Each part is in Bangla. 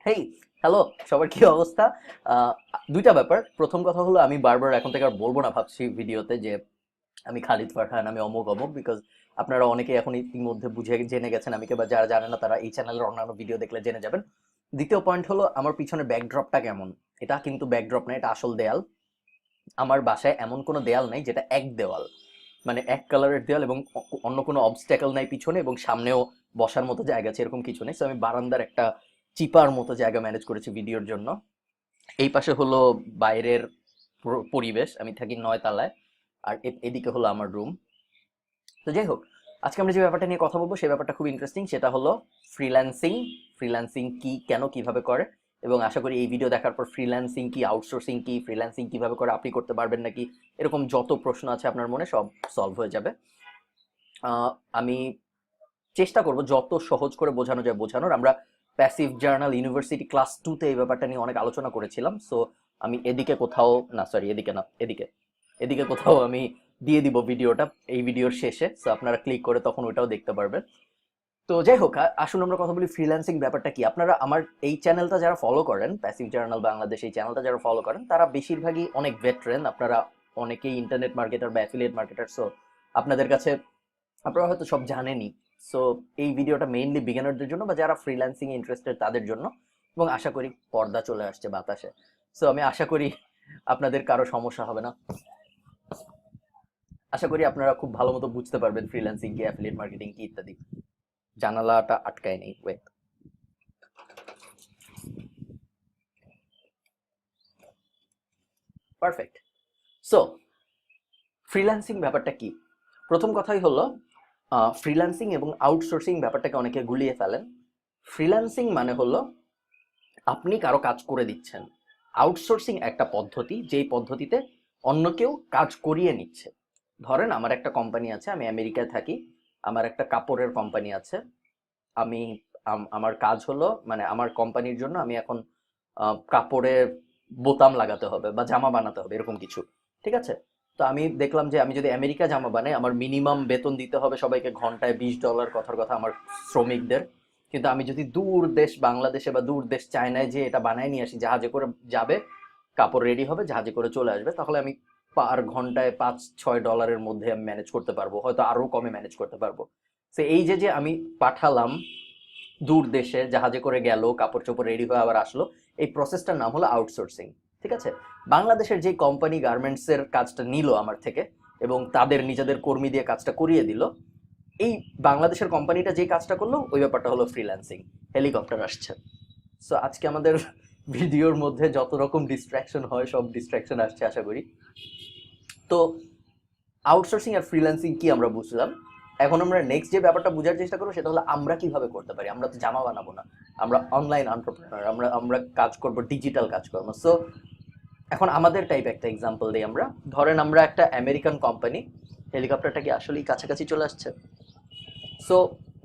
হেই, হ্যালো, সবার কি অবস্থা? আহ, দুইটা ব্যাপার। প্রথম কথা হলো, আমি বারবার এখন থেকে আর বলবো না ভাবছি ভিডিওতে যে আমি খালিদ ফারহান, আমি অমুক অমুক, বিকজ আপনারা অনেকে এখন ইতিমধ্যে বুঝে জেনে গেছেন আমি কে, বা যারা জানেন না তারা এই চ্যানেলের অন্যান্য ভিডিও দেখলে জেনে যাবেন। দ্বিতীয় পয়েন্ট হলো, আমার পিছনে ব্যাকড্রপটা কেমন। এটা কিন্তু ব্যাকড্রপ না, এটা আসল দেয়াল। আমার বাসায় এমন কোনো দেয়াল নাই যেটা এক দেওয়াল, মানে এক কালারের দেয়াল, এবং অন্য কোনো অবস্ট্যাকল নাই পিছনে, এবং সামনেও বসার মতো জায়গা আছে এরকম কিছু নেই। সো আমি বারান্দার একটা চিপার মতো জায়গা ম্যানেজ করেছি ভিডিওর জন্য। এই পাশে হলো বাইরের পরিবেশ, আমি থাকি 9 তলায়। আর এদিকে হলো আমার রুম। তো যাই হোক, আজকে আমরা যে ব্যাপারটা নিয়ে কথা বলবো সেই ব্যাপারটা খুব ইন্টারেস্টিং। সেটা হলো ফ্রিল্যান্সিং। ফ্রিল্যান্সিং কি, কেন, কিভাবে করে, এবং আশা করি এই ভিডিও দেখার পর ফ্রিল্যান্সিং কি, আউটসোর্সিং কি, ফ্রিল্যান্সিং কিভাবে করে, আপনি করতে পারবেন নাকি, এরকম যত প্রশ্ন আছে আপনার মনে সব সলভ হয়ে যাবে। আমি চেষ্টা করব যত সহজ করে বোঝানো যায় বোঝানোর। আমরা প্যাসিভ জার্নাল ইউনিভার্সিটি ক্লাস 2-তে এই ব্যাপারটা নিয়ে অনেক আলোচনা করেছিলাম। সো আমি এদিকে কোথাও না, সরি এদিকে না, এদিকে এদিকে কোথাও আমি দিয়ে দিব ভিডিওটা এই ভিডিওর শেষে। সো আপনারা ক্লিক করে তখন ওটাও দেখতে পারবেন। তো যাই হোক, আসুন আমরা কথা বলি ফ্রিল্যান্সিং ব্যাপারটা কি। আপনারা আমার এই চ্যানেলটা যারা ফলো করেন, প্যাসিভ জার্নাল বাংলাদেশ এই চ্যানেলটা যারা ফলো করেন, তারা বেশিরভাগই অনেক ভেটারেন। আপনারা অনেকেই ইন্টারনেট মার্কেটার বা অ্যাফিলিয়েট মার্কেটার। সো আপনাদের কাছে আপনারা হয়তো সব জানেনই। সো এই ভিডিওটা মেইনলি বিগিনারদের জন্য, বা যারা ফ্রিল্যান্সিং ইন্টারেস্টেড তাদের জন্য, এবং আশা করি পর্দা চলে আসছে বাতাসে। সো আমি আশা করি আপনাদের কারো সমস্যা হবে না। আশা করি আপনারা খুব ভালো মতো বুঝতে পারবেন ফ্রিল্যান্সিং কি, অ্যাফিলিয়েট মার্কেটিং কি ইত্যাদি। জানালাটা আটকায় নেই, ওয়েট। পারফেক্ট। সো ফ্রিল্যান্সিং ব্যাপারটা কি? প্রথম কথাই হলো, ফ্রিল্যান্সিং এবং আউটসোর্সিং ব্যাপারটাকে অনেকে গুলিয়ে ফেলেন। ফ্রিল্যান্সিং মানে হলো আপনি কারো কাজ করে দিচ্ছেন। আউটসোর্সিং একটা পদ্ধতি, যেই পদ্ধতিতে অন্য কেউ কাজ করিয়ে নিচ্ছে। ধরেন আমার একটা কোম্পানি আছে, আমি আমেরিকায় থাকি, আমার একটা কাপড়ের কোম্পানি আছে। আমি আমার কাজ হলো, মানে আমার কোম্পানির জন্য আমি এখন কাপড়ে বোতাম লাগাতে হবে বা জামা বানাতে হবে এরকম কিছু। ঠিক আছে? তো আমি দেখলাম যে আমি যদি আমেরিকা জামা বানাই, আমার মিনিমাম বেতন দিতে হবে সবাইকে ঘন্টায় $20, কথার কথা আমার শ্রমিকদের। কিন্তু আমি যদি দূর দেশ বাংলাদেশে বা দূর দেশ চায়নায় যে এটা বানায় নিয়ে আসি, জাহাজে করে যাবে, কাপড় রেডি হবে, জাহাজে করে চলে আসবে, তাহলে আমি পার ঘন্টায় $5-6 মধ্যে আমি ম্যানেজ করতে পারবো, হয়তো আরো কমে ম্যানেজ করতে পারবো। তো এই যে যে আমি পাঠালাম দূর দেশে, জাহাজে করে গেল, কাপড় চোপড় রেডি হয়ে আবার আসলো, এই প্রসেসটার নাম হলো আউটসোর্সিং। ঠিক আছে? বাংলাদেশের যে কোম্পানি গার্মেন্টসের কাজটা নিল আমার থেকে এবং তাদের নিজেদের কর্মী দিয়ে কাজটা করিয়ে দিল, এই বাংলাদেশের কোম্পানিটা যে কাজটা করলো ওই ব্যাপারটা হলো ফ্রিল্যান্সিং। হেলিকপ্টার আসছে। সো আজকে আমাদের ভিডিওর মধ্যে যত রকম ডিস্ট্রাকশন হয় সব ডিস্ট্রাকশন আসছে আশা করি। তো আউটসোর্সিং আর ফ্রিল্যান্সিং কি আমরা বুঝলাম। এখন আমরা নেক্সট যে ব্যাপারটা বোঝার চেষ্টা করবো সেটা হলো আমরা কিভাবে করতে পারি। আমরা তো জামা বানাবো না, আমরা অনলাইন এন্টারপ্রেনার, আমরা আমরা কাজ করব ডিজিটাল কাজকর্ম। সো এখন আমাদের টাইপ একটা এক্সাম্পল দিই আমরা। ধরেন আমরা একটা আমেরিকান কোম্পানি। হেলিকপ্টারটা কি আসলেই কাছাকাছি চলে আসছে? সো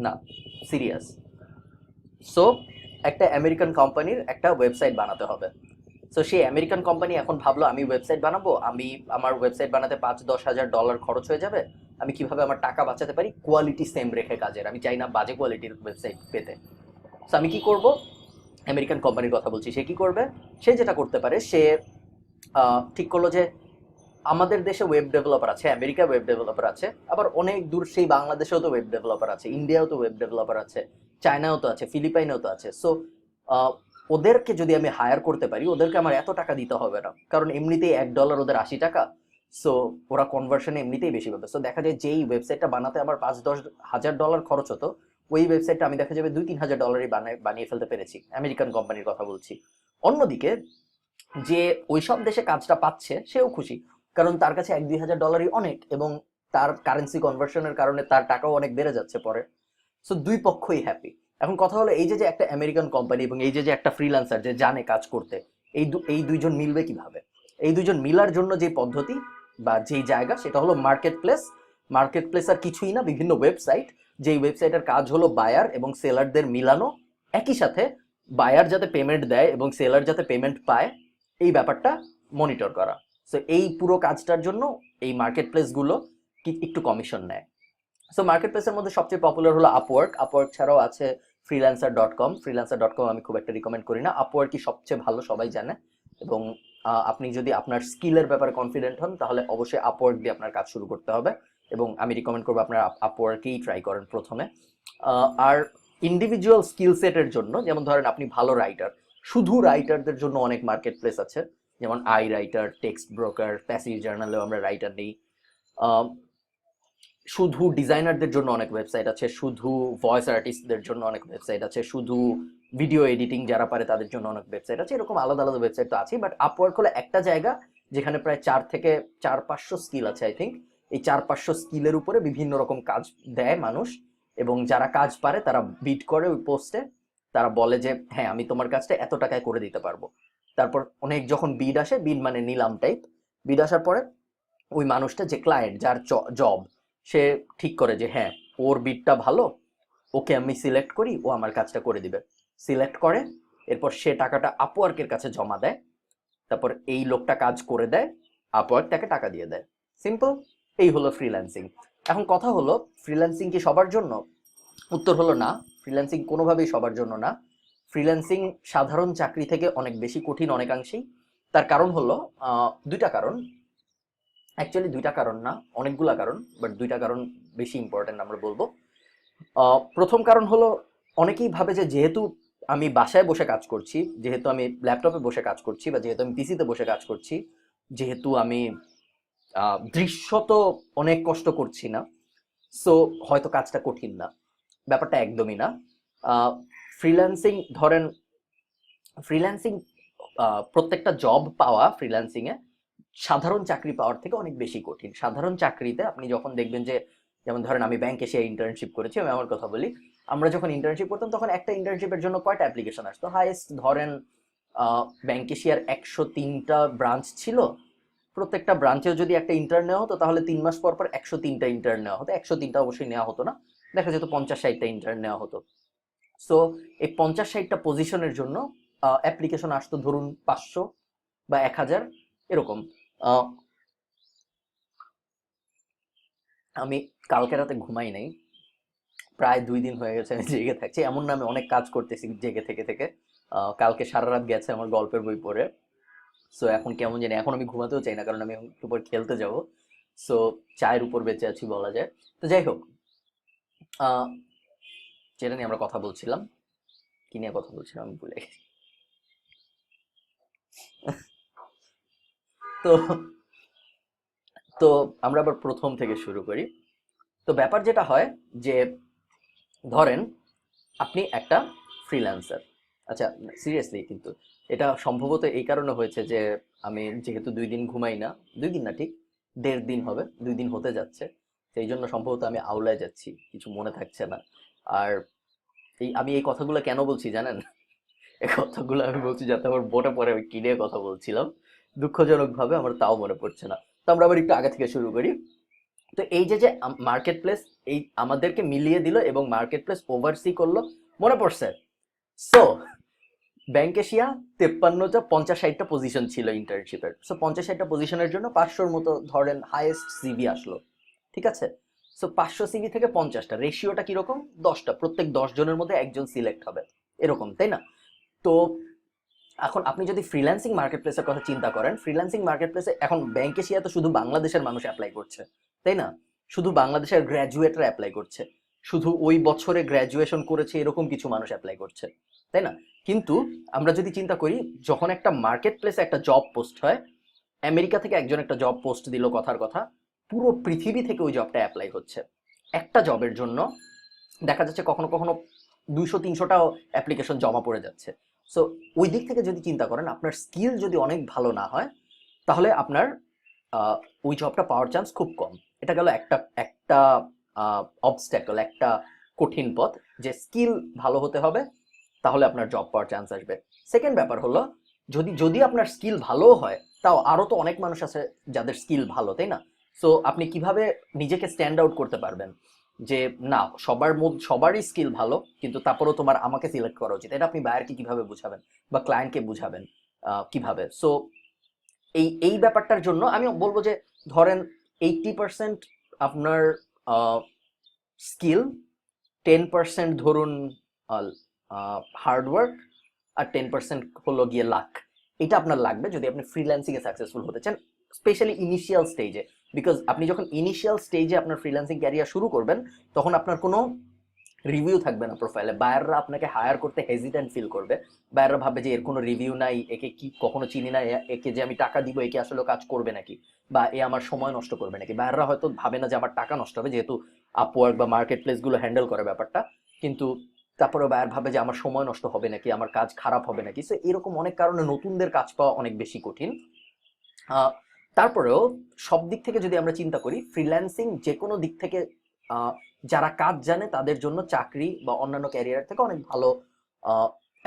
না, সিরিয়াস। সো একটা আমেরিকান কোম্পানির একটা ওয়েবসাইট বানাতে হবে। সো সেই আমেরিকান কোম্পানি এখন ভাবলো আমি ওয়েবসাইট বানাবো, আমি আমার ওয়েবসাইট বানাতে $5-10 হাজার খরচ হয়ে যাবে। আমি কিভাবে আমার টাকা বাঁচাতে পারি কোয়ালিটি সেম রেখে কাজের, আমি চাই না বাজে কোয়ালিটির ওয়েবসাইট পেতে। সো আমি কি করব, আমেরিকান কোম্পানির কথা বলছি, সে কি করবে? সে যেটা করতে পারে, সে ঠিক করলো যে আমাদের দেশে ওয়েব ডেভেলপার আছে, আমেরিকা ওয়েব ডেভেলপার আছে, আবার অনেক দূর সেই বাংলাদেশেও তো ওয়েব ডেভেলপার আছে, ইন্ডিয়াও তো ওয়েব ডেভেলপার আছে, চায়নাও তো আছে, ফিলিপাইনেও তো আছে। সো ওদেরকে যদি আমি হায়ার করতে পারি, ওদেরকে আমার এত টাকা দিতে হবে না, কারণ এমনিতেই $1 ওদের 80 টাকা। সো ওরা কনভার্সনে এমনিতেই বেশি পাবে। সো দেখা যায় যেই ওয়েবসাইটটা বানাতে আমার $5-10 হাজার খরচ হতো, ওই ওয়েবসাইটটা আমি দেখা যাবে $2-3 হাজার বানিয়ে ফেলতে পেরেছি। আমেরিকান কোম্পানির কথা বলছি। অন্যদিকে যে ওইসব দেশে কাজটা পাচ্ছে সেও খুশি, কারণ তার কাছে $1-2 হাজারই অনেক, এবং তার কারেন্সি কনভার্সনের কারণে তার টাকাও অনেক বেড়ে যাচ্ছে পরে। সো দুই পক্ষই হ্যাপি। এখন কথা হলো, এই যে যে একটা আমেরিকান কোম্পানি এবং এই যে যে একটা ফ্রিল্যান্সার যে জানে কাজ করতে, এই দুইজন মিলবে কিভাবে? এই দুইজন মিলার জন্য যে পদ্ধতি বা যেই জায়গা সেটা হলো মার্কেট প্লেস। মার্কেট প্লেস আর কিছুই না, বিভিন্ন ওয়েবসাইট। যেই ওয়েবসাইটের কাজ হলো বায়ার এবং সেলারদের মিলানো, একই সাথে বায়ার যাতে পেমেন্ট দেয় এবং সেলার যাতে পেমেন্ট পায়, এই ব্যাপারটা মনিটর করা। সো এই পুরো কাজটার জন্য এই মার্কেট প্লেসগুলো একটু কমিশন নেয়। সো মার্কেট প্লেসের মধ্যে সবচেয়ে পপুলার হলো আপওয়ার্ক। আপওয়ার্ক ছাড়াও আছে freelancer.com আমি খুব একটা রিকমেন্ড করি না। আপওয়ার্কই সবচেয়ে ভালো, সবাই জানে। এবং আপনি যদি আপনার স্কিলের ব্যাপারে কনফিডেন্ট হন তাহলে অবশ্যই আপওয়ার্ক দিয়ে আপনার কাজ শুরু করতে হবে, এবং আমি রিকমেন্ড করবো আপনার আপওয়ার্কেই ট্রাই করেন প্রথমে। আর ইন্ডিভিজুয়াল স্কিল সেটের জন্য, যেমন ধরেন আপনি ভালো রাইটার, শুধু রাইটারদের জন্য অনেক মার্কেট প্লেস আছে, যেমন AI writer, text broker, passive জার্নালেও আমরা রাইটার নেই। শুধু ডিজাইনারদের জন্য অনেক ওয়েবসাইট আছে, শুধু ভয়েস আর্টিস্টদের জন্য অনেক ওয়েবসাইট আছে, শুধু ভিডিও এডিটিং যারা পারে তাদের জন্য অনেক ওয়েবসাইট আছে, এরকম আলাদা আলাদা ওয়েবসাইট তো আছে। বাট আপওয়ার্ক হলো একটা জায়গা যেখানে প্রায় 4 থেকে 500 স্কিল আছে আই থিঙ্ক। এই 4-500 স্কিলের উপরে বিভিন্ন রকম কাজ দেয় মানুষ, এবং যারা কাজ পারে তারা বিড করে ওই পোস্টে, তারা বলে যে হ্যাঁ আমি তোমার কাজটা এত টাকায় করে দিতে পারবো। তারপর অনেক যখন বিড আসে, বিড মানে নিলাম টাইপ, বিড আসার পরে ওই মানুষটা, যে ক্লায়েন্ট, যার জব, সে ঠিক করে যে হ্যাঁ ওর বিটটা ভালো, ওকে আমি সিলেক্ট করি, ও আমার কাজটা করে দিবে। সিলেক্ট করে, এরপর সে টাকাটা আপওয়ার্কের কাছে জমা দেয়, তারপর এই লোকটা কাজ করে দেয়, আপওয়ার্ক তাকে টাকা দিয়ে দেয়। সিম্পল, এই হলো ফ্রিল্যান্সিং। এখন কথা হলো, ফ্রিল্যান্সিং কি সবার জন্য? উত্তর হলো না, ফ্রিল্যান্সিং কোনোভাবেই সবার জন্য না। ফ্রিল্যান্সিং সাধারণ চাকরি থেকে অনেক বেশি কঠিন অনেকাংশেই। তার কারণ হলো দুইটা কারণ। অ্যাকচুয়ালি দুইটা কারণ না, অনেকগুলা কারণ, বাট দুইটা কারণ বেশি ইম্পর্টেন্ট আমরা বলবো। প্রথম কারণ হলো, অনেকেই ভাবে যে যেহেতু আমি বাসায় বসে কাজ করছি, যেহেতু আমি ল্যাপটপে বসে কাজ করছি, বা যেহেতু আমি পিসিতে বসে কাজ করছি, যেহেতু আমি দৃশ্যত অনেক কষ্ট করছি না, সো হয়তো কাজটা কঠিন না। ব্যাপারটা একদমই না। ফ্রিল্যান্সিং ধরেন, ফ্রিল্যান্সিং প্রত্যেকটা জব পাওয়া ফ্রিল্যান্সিংয়ে সাধারণ চাকরি পাওয়ার থেকে অনেক বেশি কঠিন। সাধারণ চাকরিতে আপনি যখন দেখবেন যে, যেমন ধরেন আমি ব্যাংকে এসে ইন্টার্নশিপ করেছি, আমি আমার কথা বলি, আমরা যখন ইন্টার্নশিপ করতাম তখন একটা ইন্টার্নশিপের জন্য কয়টা অ্যাপ্লিকেশন আসতো? হাইয়েস্ট ধরেন ব্যাংক এশিয়ার 103টা ব্রাঞ্চ ছিল, প্রত্যেকটা ব্রাঞ্চেও যদি একটা ইন্টার্ন নেওয়া হতো তাহলে 3 মাস পর পর 103টা ইন্টার্ন নেওয়া হতো। 103টা অবশ্যই নেওয়া হতো না, দেখা যেত 50-60টা ইন্টার্ন নেওয়া হতো। সো এই 50-60টা পজিশনের জন্য অ্যাপ্লিকেশন আসতো ধরুন 500 বা 1000 এরকম। আমি কালকে রাতে ঘুমাই নাই, প্রায় 2 দিন হয়ে গেছে আমি জেগে থাকছি। এমন না আমি অনেক কাজ করতেছি জেগে থেকে থেকে, কালকে সারা রাত গেছে আমার গল্পের বই পড়ে। সো এখন কেমন জানি, এখন আমি ঘুমাতেও চাই না, কারণ আমি একটু পর খেলতে যাব। সো চায়ের উপর বেঁচে আছি বলা যায়। তো যাই হোক, যেটা নিয়ে আমরা কথা বলছিলাম, কি নিয়ে কথা বলছিলাম আমি ভুলে গেছি। তো তো আমরা আবার প্রথম থেকে শুরু করি। তো ব্যাপার যেটা হয় যে, ধরেন আপনি একটা ফ্রিল্যান্সার। আচ্ছা, সিরিয়াসলি কিন্তু এটা সম্ভবত এই কারণে হয়েছে যে আমি যেহেতু 2 দিন ঘুমাই না, 2 দিন না, ঠিক 1.5 দিন হবে, 2 দিন হতে যাচ্ছে, সেই জন্য সম্ভবত আমি আউলায় যাচ্ছি, কিছু মনে থাকছে না। আর আমি এই কথাগুলো কেন বলছি জানেন? এই কথাগুলো আমি বলছি যাতে আমার মনে পড়ে আমি কি নিয়ে কথা বলছিলাম। দুঃখজনক ভাবে আমার তাও মনে পড়ছে না। তো আমরা আবার একটু আগে থেকে শুরু করি। তো এই যে যে মার্কেট প্লেস এই আমাদেরকে মিলিয়ে দিল এবং মার্কেট প্লেস ওভারসি করলো, মনে পড়ছে? সো ব্যাংক এশিয়া 53টা 50-60টা পজিশন ছিল ইন্টার্নশিপের। সো 50-60টা পজিশনের জন্য 500-র মতো ধরেন হাইয়েস্ট সিভি আসলো, ঠিক আছে? সো 500 সিভি থেকে 50টা, রেশিওটা কিরকম? 10টা, প্রত্যেক 10 জনের মধ্যে একজন সিলেক্ট হবে, এরকম, তাই না? তো এখন আপনি যদি ফ্রিল্যান্সিং মার্কেট প্লেসের কথা চিন্তা করেন, ফ্রিল্যান্সিং মার্কেট প্লেসে এখন ব্যাংক এশিয়া তো শুধু বাংলাদেশের মানুষ অ্যাপ্লাই করছে, তাই না? শুধু বাংলাদেশের গ্র্যাজুয়েটরা অ্যাপ্লাই করছে, শুধু ওই বছরে গ্র্যাজুয়েশন করেছে এরকম কিছু মানুষ অ্যাপ্লাই করছে, তাই না? কিন্তু আমরা যদি চিন্তা করি, যখন একটা মার্কেট প্লেসে একটা জব পোস্ট হয়, আমেরিকা থেকে একজন একটা জব পোস্ট দিল, কথার কথা, পুরো পৃথিবী থেকে ওই জবটা অ্যাপ্লাই হচ্ছে। একটা জবের জন্য দেখা যাচ্ছে কখনো কখনো 200-300টাও অ্যাপ্লিকেশন জমা পড়ে যাচ্ছে। সো ওই দিক থেকে যদি চিন্তা করেন, আপনার স্কিল যদি অনেক ভালো না হয়, তাহলে আপনার ওই জবটা পাওয়ার চান্স খুব কম। এটা গেল একটা একটা অবস্ট্যাকল, একটা কঠিন পথ, যে স্কিল ভালো হতে হবে, তাহলে আপনার জব পাওয়ার চান্স আসবে। সেকেন্ড ব্যাপার হলো, যদি যদি আপনার স্কিল ভালোও হয়, তাও আরও তো অনেক মানুষ আছে যাদের স্কিল ভালো, তাই না? সো আপনি কিভাবে নিজেকে স্ট্যান্ড আউট করতে পারবেন যে না সবারই স্কিল ভালো, কিন্তু তারপরেও তোমার আমাকে সিলেক্ট করা উচিত? এটা আপনি বায়ারকে কিভাবে বুঝাবেন বা ক্লায়েন্টকে বুঝাবেন কিভাবে? সো এই এই ব্যাপারটার জন্য আমি বলবো যে, ধরেন 80% আপনার স্কিল, 10% ধরুন হার্ডওয়ার্ক আর 10% হলো গিয়ে লাক। এটা আপনার লাগবে যদি আপনি ফ্রিল্যান্সিং এ সাকসেসফুল হতে চান, স্পেশালি ইনিশিয়াল স্টেজে। বিকজ আপনি যখন ইনিশিয়াল স্টেজে আপনার ফ্রিল্যান্সিং ক্যারিয়ার শুরু করবেন, তখন আপনার কোনো রিভিউ থাকবে না প্রোফাইলে। বায়াররা আপনাকে হায়ার করতে হেজিটেন্ট ফিল করবে। বায়াররা ভাববে যে এর কোনো রিভিউ নাই, একে কি কখনো চিনি না, একে যে আমি টাকা দিব একে আসলে কাজ করবে নাকি, বা এ আমার সময় নষ্ট করবে নাকি। বায়াররা হয়তো ভাবে না যে আমার টাকা নষ্ট হবে, যেহেতু আপওয়ার্ক বা মার্কেট প্লেসগুলো হ্যান্ডেল করে ব্যাপারটা, কিন্তু তারপরে বায়ার ভাবে যে আমার সময় নষ্ট হবে নাকি, আমার কাজ খারাপ হবে নাকি। সো এরকম অনেক কারণে নতুনদের কাজ পাওয়া অনেক বেশি কঠিন। তারপরেও সব দিক থেকে যদি আমরা চিন্তা করি, ফ্রিল্যান্সিং যে কোনো দিক থেকে যারা কাজ জানে তাদের জন্য চাকরি বা অন্যান্য ক্যারিয়ার থেকে অনেক ভালো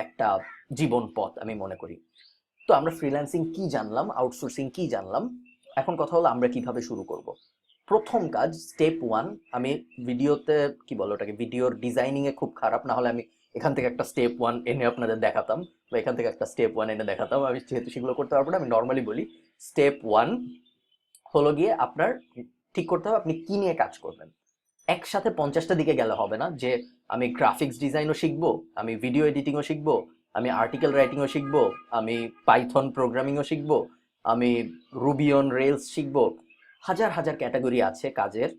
একটা জীবন পথ আমি মনে করি। তো আমরা ফ্রিল্যান্সিং কি জানলাম, আউটসোর্সিং কি জানলাম, এখন কথা হলো আমরা কিভাবে শুরু করব। প্রথম কাজ, স্টেপ 1, আমি ভিডিওতে কি বলো ওটাকে, ভিডিওর ডিজাইনিং এ খুব খারাপ, না হলে আমি এখান থেকে একটা স্টেপ 1 এনে আপনাদের দেখাতাম, বা এখান থেকে একটা স্টেপ 1 এনে দেখাতাম। আমি যেহেতু সেগুলো করতে পারবো না, আমি নর্মালি বলি। স্টেপ 1 হলো গিয়ে আপনার ঠিক করতে হবে আপনি কি নিয়ে কাজ করবেন। একসাথে 50টা দিকে গেলে হবে না, যে আমি গ্রাফিক্স ডিজাইনও শিখবো, আমি ভিডিও এডিটিংও শিখবো, আমি আর্টিকেল রাইটিংও শিখবো, আমি পাইথন প্রোগ্রামিংও শিখবো, আমি রুবি অন রেলস শিখবো। হাজার হাজার ক্যাটাগরি আছে কাজের।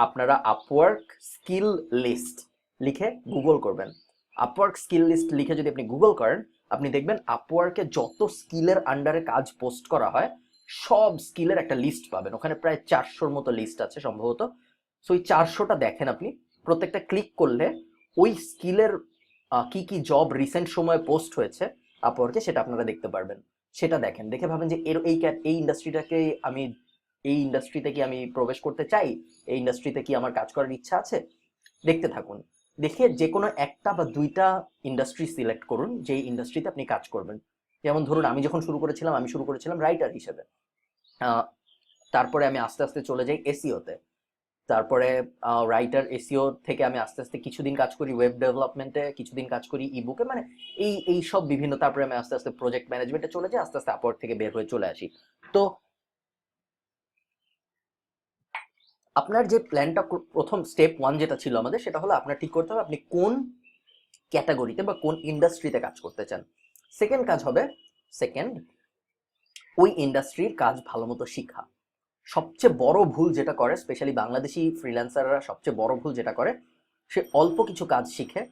আপনারা আপওয়ার্ক স্কিল লিস্ট লিখে গুগল করবেন। আপওয়ার্ক স্কিল লিস্ট লিখে যদি আপনি গুগল করেন, আপনি দেখবেন আপওয়ার্কে যত স্কিলের আন্ডারে কাজ পোস্ট করা হয় সব স্কিলের একটা লিস্ট পাবেন। ওখানে প্রায় 400-র মতো লিস্ট আছে সম্ভবত। সো ওই 400টা দেখেন আপনি, প্রত্যেকটা ক্লিক করলে ওই স্কিলের কি কি জব রিসেন্ট সময়ে পোস্ট হয়েছে আপওয়ার্কে সেটা আপনারা দেখতে পারবেন। সেটা দেখেন, দেখে ভাবেন যে এই ইন্ডাস্ট্রিটাকে আমি, এই ইন্ডাস্ট্রিতে কি আমি প্রবেশ করতে চাই, এই ইন্ডাস্ট্রিতে কি আমার কাজ করার ইচ্ছা আছে। দেখতে থাকুন, দেখে যে কোনো একটা বা দুইটা ইন্ডাস্ট্রি সিলেক্ট করুন যেই ইন্ডাস্ট্রিতে আপনি কাজ করবেন। যেমন ধরুন আমি যখন শুরু করেছিলাম, আমি শুরু করেছিলাম রাইটার হিসেবে। তারপরে আমি আস্তে আস্তে চলে যাই এসইওতে। তারপরে রাইটার এসইও থেকে আমি আস্তে আস্তে কিছুদিন কাজ করি ওয়েব ডেভেলপমেন্টে, কিছুদিন কাজ করি ইবুকে, মানে এই সব বিভিন্ন। তারপরে আমি আস্তে আস্তে প্রজেক্ট ম্যানেজমেন্টে চলে যাই, আস্তে আস্তে আপওয়ার্ক থেকে বের হয়ে চলে আসি। তো আপনার যে প্ল্যানটা, প্রথম স্টেপ 1 যেটা ছিল আমাদের, সেটা হলো আপনার ঠিক করতে হবে আপনি কোন ক্যাটাগরিতে বা কোন ইন্ডাস্ট্রিতে কাজ করতে চান। সেকেন্ড কাজ হবে, সেকেন্ড, ওই ইন্ডাস্ট্রির কাজ ভালো মতো শিখা। সবচেয়ে বড় ভুল যেটা করে স্পেশালি বাংলাদেশি ফ্রিল্যান্সাররা, সবচেয়ে বড় ভুল যেটা করে, সে অল্প কিছু কাজ শিখে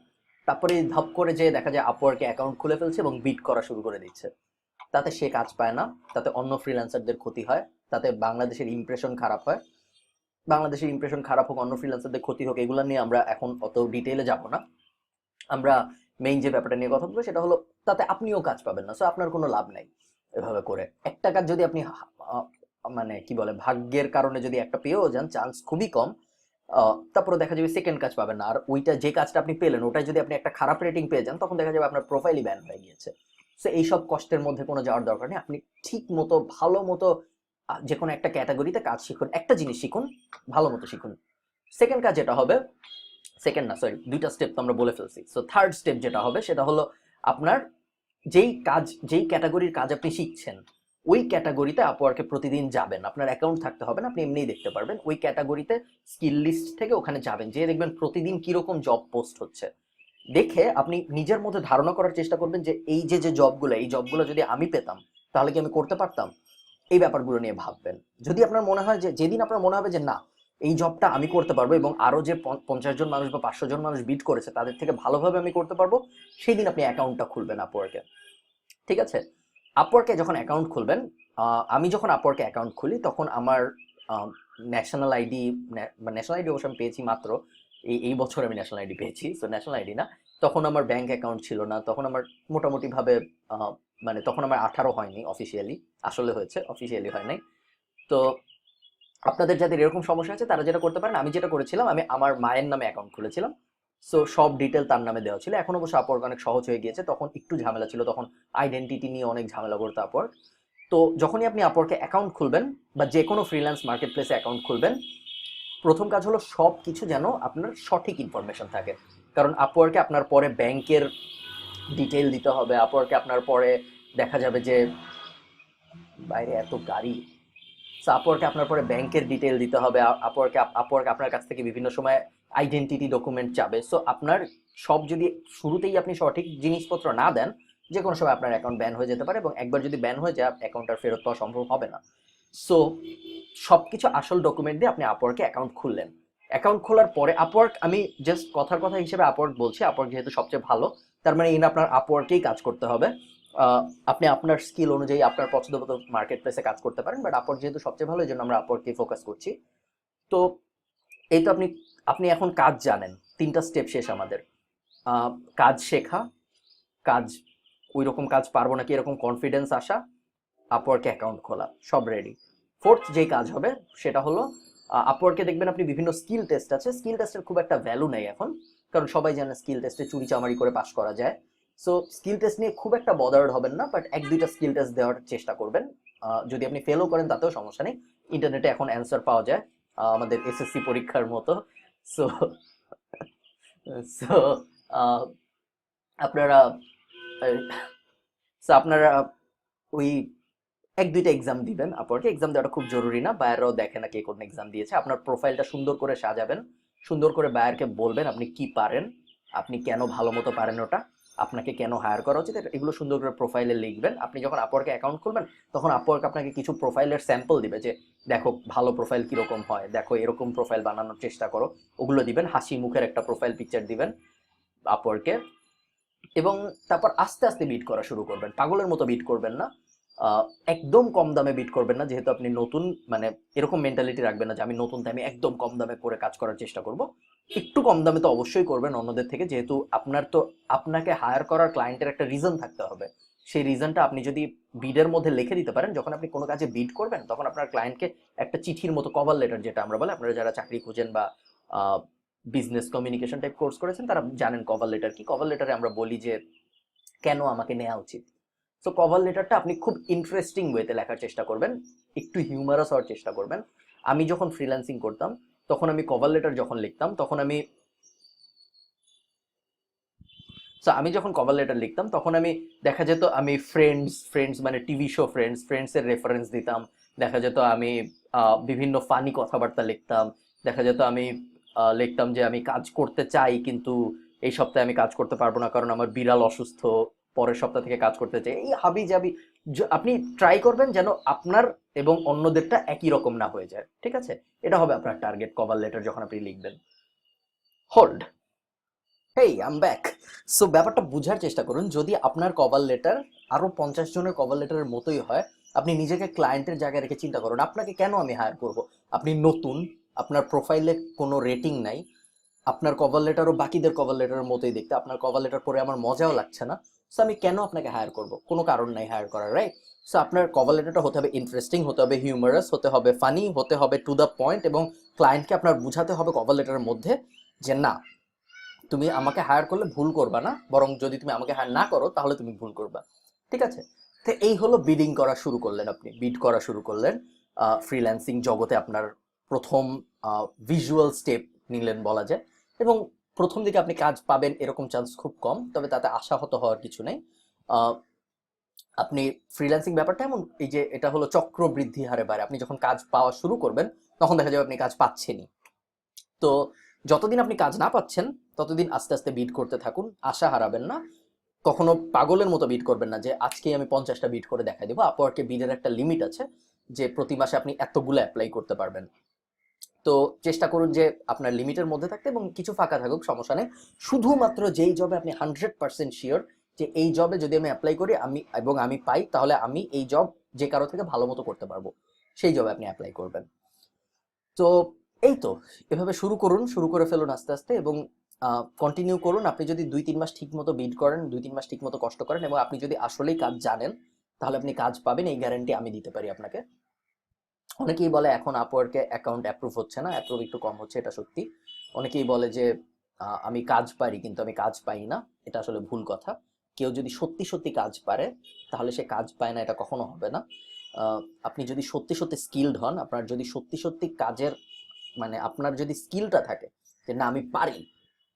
তারপরে ধাপ করে যে দেখা যায় আপওয়ার্কে অ্যাকাউন্ট খুলে ফেলছে এবং বিট করা শুরু করে দিচ্ছে। তাতে সে কাজ পায় না, তাতে অন্য ফ্রিল্যান্সারদের ক্ষতি হয়, তাতে বাংলাদেশের ইমপ্রেশন খারাপ হয়। বাংলাদেশের ইমপ্রেশন খারাপ হোক, অন্য ফ্রিল্যান্সারদের ক্ষতি হোক, এগুলো নিয়ে আমরা এখন অত ডিটেইলে যাব না। আমরা মেইন যে ব্যাপারটা নিয়ে কথা বলবো সেটা হলো, তাতে আপনিও কাজ পাবেন না, সো আপনার কোনো লাভ নাই এভাবে করে। একটা কাজ যদি আপনি মানে কি বলে ভাগ্যের কারণে যদি একটা পেয়েও যান, চান্স খুবই কম, তারপরে দেখা যাবে সেকেন্ড কাজ পাবেন না। আর ওইটা যে কাজটা আপনি পেলেন ওটাই যদি আপনি একটা খারাপ রেটিং পেয়ে যান, তখন দেখা যাবে আপনার প্রোফাইলই ব্যান হয়ে গিয়েছে। সো এইসব কষ্টের মধ্যে কোনো যাওয়ার দরকার নেই। আপনি ঠিক মতো ভালো মতো যে কোনো একটা ক্যাটাগরিতে কাজ শিখুন, একটা জিনিস শিখুন, ভালো মতো শিখুন। সেকেন্ড কাজ যেটা হবে, সেকেন্ড না সরি, দুইটা স্টেপ তো আমরা বলে ফেলছি। সো থার্ড স্টেপ যেটা হবে সেটা হলো আপনার যেই ক্যাটাগরির কাজ আপনি শিখছেন, ওই ক্যাটাগরিতে আপওয়ার্কে প্রতিদিন যাবেন। আপনার অ্যাকাউন্ট থাকতে হবে না, আপনি এমনিই দেখতে পারবেন। ওই ক্যাটাগরিতে স্কিল লিস্ট থেকে ওখানে যাবেন, যে দেখবেন প্রতিদিন কিরকম জব পোস্ট হচ্ছে। দেখে আপনি নিজের মধ্যে ধারণা করার চেষ্টা করবেন যে এই যে জবগুলো, এই জবগুলো যদি আমি পেতাম তাহলে কি আমি করতে পারতাম। এই ব্যাপারগুলো নিয়ে ভাববেন। যদি আপনার মনে হয় যে, যেদিন আপনার মনে হবে যে না এই জবটা আমি করতে পারবো এবং আরো যে 50 জন মানুষ বা 500 জন মানুষ বিট করেছে তাদের থেকে ভালোভাবে আমি করতে পারবো, সেই দিন আপনি অ্যাকাউন্টটা খুলবেন আপওয়ার্কে। ঠিক আছে? আপওয়ার্কে যখন অ্যাকাউন্ট খুলবেন, আমি যখন আপওয়ার্কে অ্যাকাউন্ট খুলি তখন আমার ন্যাশনাল আইডি, ন্যাশনাল আইডি অবশ্য আমি পেয়েছি মাত্র এই বছর আমি ন্যাশনাল আইডি পেয়েছি, সো ন্যাশনাল আইডি না। তখন আমার ব্যাংক অ্যাকাউন্ট ছিল না, তখন আমার মোটামুটি ভাবে মানে তখন আমার 18 হয়নি অফিসিয়ালি, আসলে হয়েছে, অফিসিয়ালি হয় নাই। তো আপনাদের যাদের এরকম সমস্যা আছে তারা যেটা করতে পারেন, আমি যেটা করেছিলাম, আমি আমার মায়ের নামে অ্যাকাউন্ট খুলেছিলাম। সো সব ডিটেল তার নামে দেওয়া ছিল। এখন অবশ্য আপওয়ার্ক অনেক সহজ হয়ে গিয়েছে, তখন একটু ঝামেলা ছিল, তখন আইডেন্টিটি নিয়ে অনেক ঝামেলা করতো আপওয়ার্ক। তো যখনই আপনি আপওয়ার্কে অ্যাকাউন্ট খুলবেন বা যে কোনো ফ্রিল্যান্স মার্কেট প্লেসে অ্যাকাউন্ট খুলবেন, প্রথম কাজ হলো সব কিছু যেন আপনার সঠিক ইনফরমেশন থাকে। কারণ আপওয়ার্কে আপনার পরে ব্যাংকের ডিটেল দিতে হবে, আপওয়ার্কে আপনার পরে দেখা যাবে যে বাইরে এত গাড়ি, সো আপওয়ার্কে আপনার পরে ব্যাংকের ডিটেল দিতে হবে, আপওয়ার্ক আপনার কাছ থেকে বিভিন্ন সময় আইডেন্টিটি ডকুমেন্ট চাবে। সো আপনার সব যদি শুরুতেই আপনি সঠিক জিনিসপত্র না দেন, যে কোনো সময় আপনার অ্যাকাউন্ট ব্যান হয়ে যেতে পারে, এবং একবার যদি ব্যান হয়ে যায় অ্যাকাউন্ট আর ফেরত পাওয়া সম্ভব হবে না। সো সবকিছু আসল ডকুমেন্ট দিয়ে আপনি আপওয়ার্কে অ্যাকাউন্ট খুললেন। অ্যাকাউন্ট খোলার পরে আপওয়ার্ক, আমি জাস্ট কথার কথা হিসেবে আপওয়ার্ক বলছি, আপওয়ার্ক যেহেতু সবচেয়ে ভালো, তার মানে ইন আপনার আপওয়ার্কেই কাজ করতে হবে। আপনি আপনার স্কিল অনুযায়ী আপনার পছন্দ মতো মার্কেট প্লেসে কাজ করতে পারেন, বাট আপওয়ার্ক যেহেতু সবচেয়ে ভালো, এই জন্য আমরা আপওয়ার্ককেই ফোকাস করছি। তো এই তো আপনি আপনি এখন কাজ জানেন, 3টা স্টেপ শেষ আমাদের। কাজ শেখা, কাজ ওই রকম কাজ পারবো নাকি এরকম কনফিডেন্স আসা, আপওয়ার্কে অ্যাকাউন্ট খোলা, সব রেডি। ফোর্থ যেই কাজ হবে সেটা হলো আপওয়ার্কে দেখবেন আপনি বিভিন্ন স্কিল টেস্ট আছে। স্কিল টেস্টের খুব একটা ভ্যালু নেই এখন, কারণ সবাই জানে স্কিল টেস্টে চুরি চামারি করে পাশ করা যায়। সো স্কিল টেস্ট নিয়ে খুব একটা বদার্ড হবেন না, বাট 1-2টা স্কিল টেস্ট দেওয়ার চেষ্টা করবেন। যদি আপনি ফেলও করেন তাতেও সমস্যা নেই, ইন্টারনেটে এখন অ্যান্সার পাওয়া যায় আমাদের এসএসসি পরীক্ষার মতো। সো সো আপনারা আপনারা ওই 1-2টা এক্সাম দিবেন। আপওয়ার্কে এক্সাম দেওয়াটা খুব জরুরি না, বায়াররাও দেখে না কে কোন এক্সাম দিয়েছে। আপনার প্রোফাইলটা সুন্দর করে সাজাবেন, সুন্দর করে বায়ারকে বলবেন আপনি কি পারেন, আপনি কেন ভালো মতো পারেন ওটা, আপনাকে কেন হায়ার করা উচিত, এগুলো সুন্দর করে প্রোফাইলে লিখবেন। আপনি যখন আপওয়ার্কে অ্যাকাউন্ট খুলবেন তখন আপওয়ার্ক আপনাকে কিছু প্রোফাইলের স্যাম্পল দিবে, যে দেখো ভালো প্রোফাইল কিরকম হয়, দেখো এরকম প্রোফাইল বানানোর চেষ্টা করো, ওগুলো দিবেন। হাসি মুখের একটা প্রোফাইল পিকচার দিবেন আপওয়ার্কে, এবং তারপর আস্তে আস্তে বিট করা শুরু করবেন। পাগলের মতো বিট করবেন না, একদম কম দামে বিট করবেন না, যেহেতু আপনি নতুন, মানে এরকম মেন্টালিটি রাখবেন না যে আমি নতুন তাই আমি একদম কম দামে করে কাজ করার চেষ্টা করব। একটু কম দামে তো অবশ্যই করবেন অন্যদের থেকে, যেহেতু আপনার তো আপনাকে হায়ার করার ক্লায়েন্টের একটা রিজন থাকতে হবে। সেই রিজনটা আপনি যদি বিডের মধ্যে লিখে দিতে পারেন, যখন আপনি কোনো কাজে বিড করবেন তখন আপনার ক্লায়েন্টকে একটা চিঠির মতো, কভার লেটার যেটা আমরা বলি, আপনারা যারা চাকরি খুঁজেন বা বিজনেস কমিউনিকেশন টাইপ কোর্স করেছেন তারা জানেন কভার লেটার কি। কভার লেটারে আমরা বলি যে কেন আমাকে নেওয়া উচিত। সো কভার লেটারটা আপনি খুব ইন্টারেস্টিং ওয়েতে লেখার চেষ্টা করবেন, একটু হিউমারাস হওয়ার চেষ্টা করবেন। আমি যখন ফ্রিল্যান্সিং করতাম তখন আমি কভার লেটার যখন লিখতাম তখন আমি যখন কভার লেটার লিখতাম তখন আমি, দেখা যেত আমি ফ্রেন্ডস ফ্রেন্ডস মানে টিভি শো ফ্রেন্ডসের রেফারেন্স দিতাম। দেখা যেত আমি বিভিন্ন ফানি কথাবার্তা লিখতাম। দেখা যেত আমি লিখতাম যে আমি কাজ করতে চাই, কিন্তু এই সপ্তাহে আমি কাজ করতে পারবো না কারণ আমার বিড়াল অসুস্থ, পরের সপ্তাহ থেকে কাজ করতে চাই, এই হাবি জাবি। আপনি ট্রাই করবেন যেন আপনার এবং অন্যদেরটা একই রকম না হয়ে যায়, ঠিক আছে? এটা হবে আপনার টার্গেট কভার লেটার যখন আপনি লিখবেন। Hold, hey I am back. So ব্যাপারটা বুঝার চেষ্টা করুন, যদি আপনার কভার লেটার আরো 50 জনের কভার লেটারের মতোই হয়, আপনি নিজেকে ক্লায়েন্টের জায়গায় রেখে চিন্তা করুন আপনাকে কেন আমি হায়ার করব। আপনি নতুন, আপনার প্রোফাইলে কোনো রেটিং নাই, আপনার কভার লেটারও বাকিদের কভার লেটারের মতোই দেখতে, আপনার কভার লেটার পড়ে আমার মজাও লাগছে না। সো আমি কেন আপনাকে হায়ার করব, কোনো কারণ নাই হায়ার করার, রাইট? সো আপনার কভার লেটারটা হতে হবে ইন্টারেস্টিং, হতে হবে হিউমারাস, হতে হবে ফানি, হতে হবে টু দ্য পয়েন্ট, এবং ক্লায়েন্টকে আপনার বুঝাতে হবে কভার লেটারের মধ্যে যে না, তুমি আমাকে হায়ার করলে ভুল করবা না, বরং যদি তুমি আমাকে হায়ার না করো তাহলে তুমি ভুল করবা, ঠিক আছে? তো এই হলো বিডিং করা শুরু করলেন, আপনি বিড করা শুরু করলেন। ফ্রিল্যান্সিং জগতে আপনার প্রথম ভিজুয়াল স্টেপ নিলেন বলা যায়, এবং প্রথম দিকে আপনি কাজ পাবেন এরকম চান্স খুব কম, তবে তাতে আশাহত হওয়ার কিছু নেই। আহ, আপনি ফ্রিল্যান্সিং ব্যাপারটা এমন, এই যে এটা হলো চক্র বৃদ্ধি হারে বাড়ে, আপনি যখন কাজ পাওয়া শুরু করবেন তখন দেখা যাবে আপনি কাজ পাচ্ছেনই। তো যতদিন আপনি কাজ না পাচ্ছেন ততদিন আস্তে আস্তে বিট করতে থাকুন, আশা হারাবেন না। কখনো পাগলের মতো বিট করবেন না যে আজকে আমি 50টা বিট করে দেখাই দেবো। আপওয়ার্কে বিটের একটা লিমিট আছে, যে প্রতি মাসে আপনি এতগুলো অ্যাপ্লাই করতে পারবেন। তো চেষ্টা করুন যে আপনার লিমিটের মধ্যে থাকতে, এবং কিছু ফাঁকা থাকুক সমস্যা নেই। শুধুমাত্র যেই জবে আপনি 100% শিওর যে এই জবে যদি আমি অ্যাপ্লাই করি আমি পাই, তাহলে আমি এই জব যে কারো থেকে ভালো মতো করতে পারবো, সেই জবে আপনি অ্যাপ্লাই করবেন। তো এই তো, এভাবে শুরু করুন, শুরু করে ফেলুন আস্তে আস্তে, এবং কন্টিনিউ করুন। আপনি যদি 2-3 মাস ঠিক মতো বিড করেন, 2-3 মাস ঠিক মতো কষ্ট করেন, এবং আপনি যদি আসলেই কাজ জানেন, তাহলে আপনি কাজ পাবেন, এই গ্যারান্টি আমি দিতে পারি আপনাকে। অনেকেই বলে এখন আপওয়ার্কে অ্যাকাউন্ট অ্যাপ্রুভ হচ্ছে না, অ্যাপ্রুভ একটু কম হচ্ছে, এটা সত্যি। অনেকেই বলে যে আমি কাজ পারি কিন্তু আমি কাজ পাই না, এটা আসলে ভুল কথা। কেউ যদি সত্যি সত্যি কাজ পারে তাহলে সে কাজ পায় না, এটা কখনো হবে না। আপনি যদি সত্যি সত্যি স্কিলড হন, আপনার যদি সত্যি সত্যি কাজের, মানে আপনার যদি স্কিলটা থাকে যে না আমি পারি,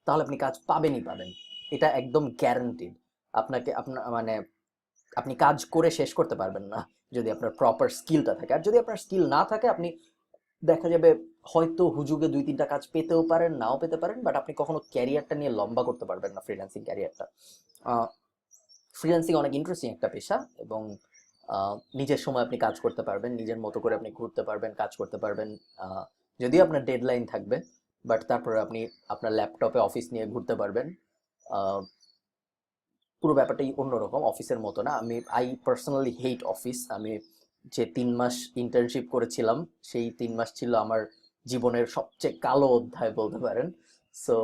তাহলে আপনি কাজ পাবেনই পাবেন, এটা একদম গ্যারান্টিড। আপনাকে আপনার মানে আপনি কাজ করে শেষ করতে পারবেন না যদি আপনার প্রপার স্কিলটা থাকে। আর যদি আপনার স্কিল না থাকে, আপনি দেখা যাবে হয়তো হুজুগে 2-3টা কাজ পেতেও পারেন, নাও পেতে পারেন, বাট আপনি কখনো ক্যারিয়ারটা নিয়ে লম্বা করতে পারবেন না, ফ্রিল্যান্সিং ক্যারিয়ারটা। ফ্রিল্যান্সিং অনেক ইন্টারেস্টিং একটা পেশা, এবং নিজের সময় আপনি কাজ করতে পারবেন, নিজের মতো করে আপনি ঘুরতে পারবেন, কাজ করতে পারবেন। যদিও আপনার ডেডলাইন থাকবে, বাট তারপরে আপনি আপনার ল্যাপটপে অফিস নিয়ে ঘুরতে পারবেন। আহ, পুরো ব্যাপারটাই অন্যরকম, অফিসের মতো না। I personally hate office. আমি যে 3 মাস ইন্টার্নশিপ করেছিলাম, সেই 3 মাস ছিল আমার জীবনের সবচেয়ে কালো অধ্যায় বলতে পারেন। সো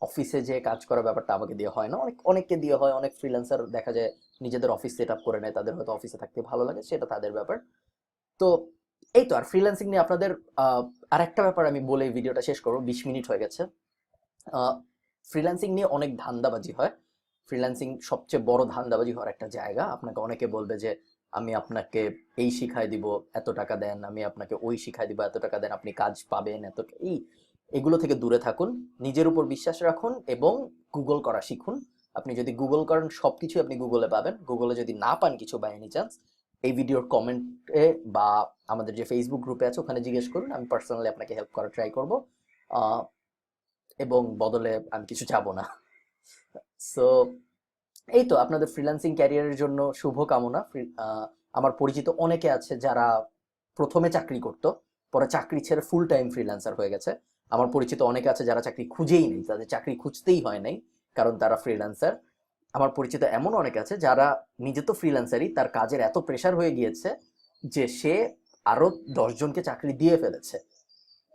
অফিসে যে কাজ করার ব্যাপারটা আমাকে দিয়ে হয় না, অনেককে দিয়ে হয়। অনেক ফ্রিল্যান্সার দেখা যায় নিজেদের অফিস সেট আপ করে নেয়, তাদের হয়তো অফিসে থাকতে ভালো লাগে, সেটা তাদের ব্যাপার। তো এই তো। আর ফ্রিল্যান্সিং নিয়ে আপনাদের আরেকটা ব্যাপার আমি বলে ভিডিওটা শেষ করবো, 20 মিনিট হয়ে গেছে। ফ্রিল্যান্সিং নিয়ে অনেক ধান্দাবাজি হয়। ফ্রিল্যান্সিং সবচেয়ে বড় ধান্দাবাজি হওয়ার একটা জায়গা। আপনাকে অনেকে বলবে যে আমি আপনাকে এই শিখাই দিব, এত টাকা দেন, আমি আপনাকে ওই শিখাই দিব, এত টাকা দেন, আপনি কাজ পাবেন, এগুলো থেকে দূরে থাকুন। নিজের উপর বিশ্বাস রাখুন এবং গুগল করা শিখুন। আপনি যদি গুগল করেন, সবকিছু আপনি গুগলে পাবেন। গুগলে যদি না পান কিছু বাই এনি চান্স, এই ভিডিওর কমেন্টে বা আমাদের যে ফেসবুক গ্রুপে আছে ওখানে জিজ্ঞেস করুন, আমি পার্সোনালি আপনাকে হেল্প করার ট্রাই করবো। এবং বদলে আমি কিছু চাবো না। সো এই তো, আপনাদের ফ্রিল্যান্সিং ক্যারিয়ারের জন্য শুভ কামনা। আমার পরিচিত অনেকে আছে যারা প্রথমে চাকরি করতো, পরে চাকরি ছেড়ে ফুল টাইম ফ্রিল্যান্সার হয়ে গেছে। আমার পরিচিত অনেকে আছে যারা চাকরি খুঁজেই নেই, তাদের চাকরি খুঁজতেই হয় নাই, কারণ তারা ফ্রিল্যান্সার। আমার পরিচিত এমন অনেকে আছে যারা নিজে তো ফ্রিল্যান্সারই, তার কাজের এত প্রেশার হয়ে গিয়েছে যে সে আরো 10 জনকে চাকরি দিয়ে ফেলেছে।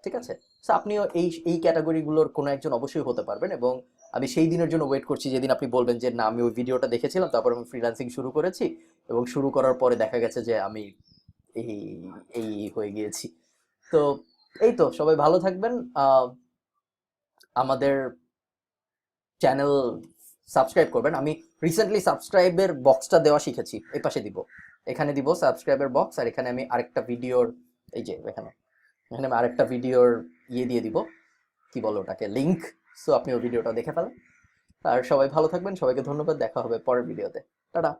ঠিক আছে? সো আপনিও এই এই ক্যাটাগরিগুলোর কোনো একজন অবশ্যই হতে পারবেন, এবং আমি সেই দিনের জন্য ওয়েট করছি যেদিন আপনি বলবেন যে না, আমি ওই ভিডিওটা দেখেছিলাম, তারপর আমি ফ্রিল্যান্সিং শুরু করেছি, এবং শুরু করার পরে দেখা গেছে যে আমি এই এই হয়ে গিয়েছি। তো এই তো, সবাই ভালো থাকবেন। আমাদের চ্যানেল সাবস্ক্রাইব করবেন। আমি রিসেন্টলি সাবস্ক্রাইবের বক্সটা দেওয়া শিখেছি, এই পাশে দিব, এখানে দিব সাবস্ক্রাইবের বক্স, আর এখানে আমি আরেকটা ভিডিওর, এই যে এখানে এখানে আমি আরেকটা ভিডিওর দিয়ে দিব, কি বলো ওটাকে, লিংক। সো আপনি ওই ভিডিওটা দেখে ফেলেন। আর সবাই ভালো থাকবেন, সবাইকে ধন্যবাদ, দেখা হবে পরের ভিডিওতে। টাটা।